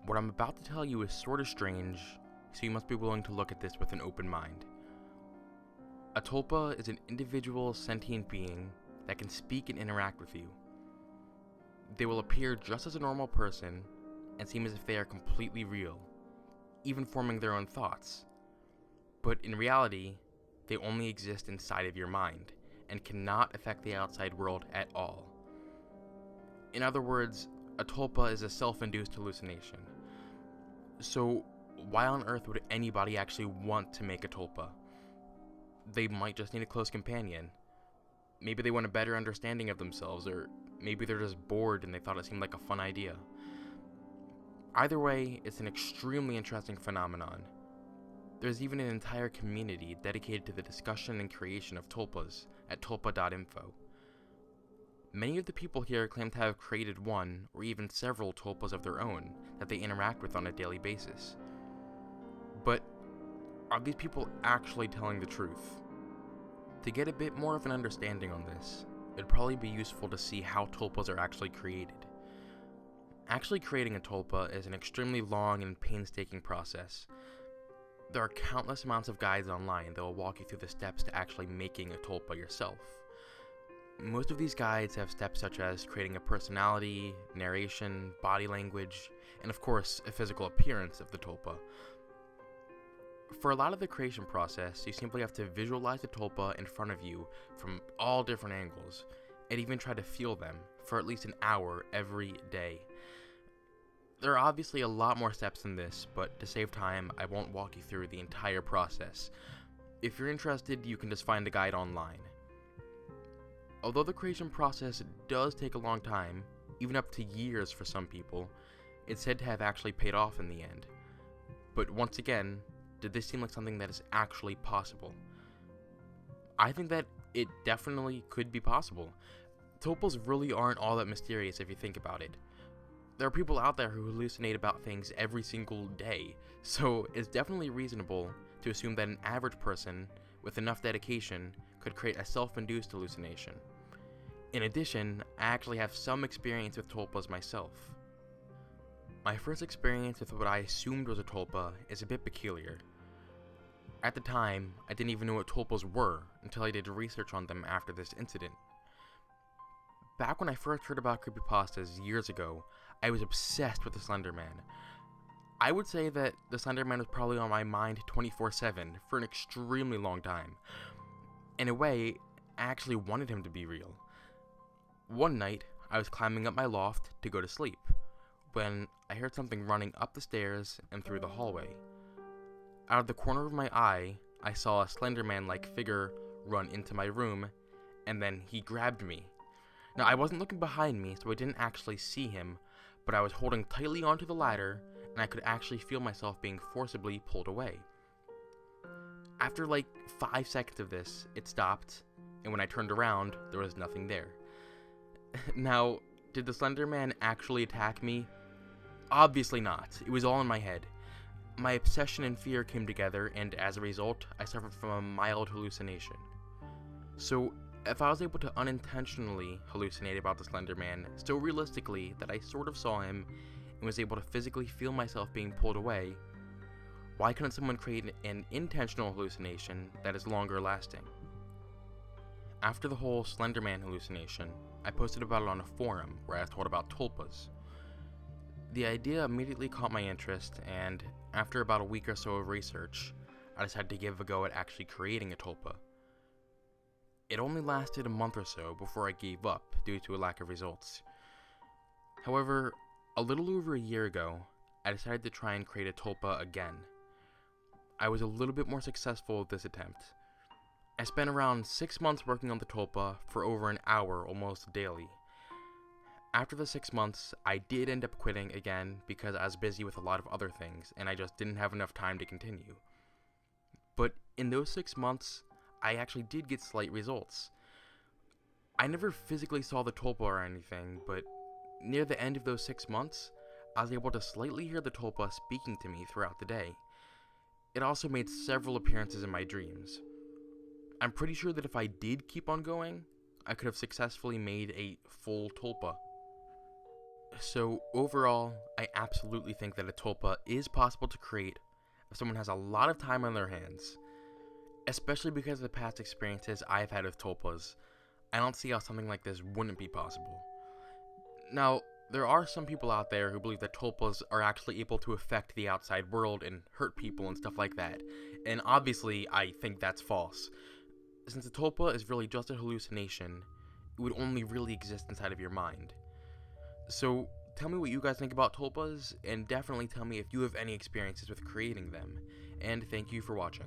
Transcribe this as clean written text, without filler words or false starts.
What I'm about to tell you is sort of strange, so you must be willing to look at this with an open mind. A tulpa is an individual sentient being that can speak and interact with you. They will appear just as a normal person and seem as if they are completely real, even forming their own thoughts. But in reality, they only exist inside of your mind and cannot affect the outside world at all. In other words, a tulpa is a self-induced hallucination. So why on earth would anybody actually want to make a tulpa? They might just need a close companion. Maybe they want a better understanding of themselves, or maybe they're just bored and they thought it seemed like a fun idea. Either way, it's an extremely interesting phenomenon. There's even an entire community dedicated to the discussion and creation of tulpas at tulpa.info. Many of the people here claim to have created one or even several tulpas of their own that they interact with on a daily basis. But are these people actually telling the truth? To get a bit more of an understanding on this, it'd probably be useful to see how tulpas are actually created. Actually creating a tulpa is an extremely long and painstaking process. There are countless amounts of guides online that will walk you through the steps to actually making a tulpa yourself. Most of these guides have steps such as creating a personality, narration, body language, and of course, a physical appearance of the tulpa. For a lot of the creation process, you simply have to visualize the tulpa in front of you from all different angles, and even try to feel them for at least an hour every day. There are obviously a lot more steps than this, but to save time, I won't walk you through the entire process. If you're interested, you can just find a guide online. Although the creation process does take a long time, even up to years for some people, it's said to have actually paid off in the end. But once again, did this seem like something that is actually possible? I think that it definitely could be possible. Tulpas really aren't all that mysterious if you think about it. There are people out there who hallucinate about things every single day, so it's definitely reasonable to assume that an average person with enough dedication could create a self-induced hallucination. In addition, I actually have some experience with tulpas myself. My first experience with what I assumed was a tulpa is a bit peculiar. At the time, I didn't even know what tulpas were until I did research on them after this incident. Back when I first heard about creepypastas years ago, I was obsessed with the Slender Man. I would say that the Slender Man was probably on my mind 24/7 for an extremely long time. In a way, I actually wanted him to be real. One night, I was climbing up my loft to go to sleep, when I heard something running up the stairs and through the hallway. Out of the corner of my eye, I saw a Slender Man-like figure run into my room, and then he grabbed me. Now, I wasn't looking behind me, so I didn't actually see him, but I was holding tightly onto the ladder, and I could actually feel myself being forcibly pulled away. After like 5 seconds of this, it stopped, and when I turned around, there was nothing there. Now, did the Slender Man actually attack me? Obviously not. It was all in my head. My obsession and fear came together, and as a result, I suffered from a mild hallucination. So, if I was able to unintentionally hallucinate about the Slender Man so realistically that I sort of saw him and was able to physically feel myself being pulled away, why couldn't someone create an intentional hallucination that is longer lasting? After the whole Slender Man hallucination, I posted about it on a forum where I was told about tulpas. The idea immediately caught my interest, and after about a week or so of research, I decided to give a go at actually creating a tulpa. It only lasted a month or so before I gave up due to a lack of results. However, a little over a year ago, I decided to try and create a tulpa again. I was a little bit more successful with this attempt. I spent around 6 months working on the tulpa for over an hour almost daily. After the 6 months, I did end up quitting again because I was busy with a lot of other things and I just didn't have enough time to continue. But in those 6 months, I actually did get slight results. I never physically saw the tulpa or anything, but near the end of those 6 months, I was able to slightly hear the tulpa speaking to me throughout the day. It also made several appearances in my dreams. I'm pretty sure that if I did keep on going, I could have successfully made a full tulpa. So overall, I absolutely think that a tulpa is possible to create if someone has a lot of time on their hands. Especially because of the past experiences I've had with tulpas, I don't see how something like this wouldn't be possible. Now, there are some people out there who believe that tulpas are actually able to affect the outside world and hurt people and stuff like that, and obviously I think that's false. Since a tulpa is really just a hallucination, it would only really exist inside of your mind. So, tell me what you guys think about tulpas, and definitely tell me if you have any experiences with creating them, and thank you for watching.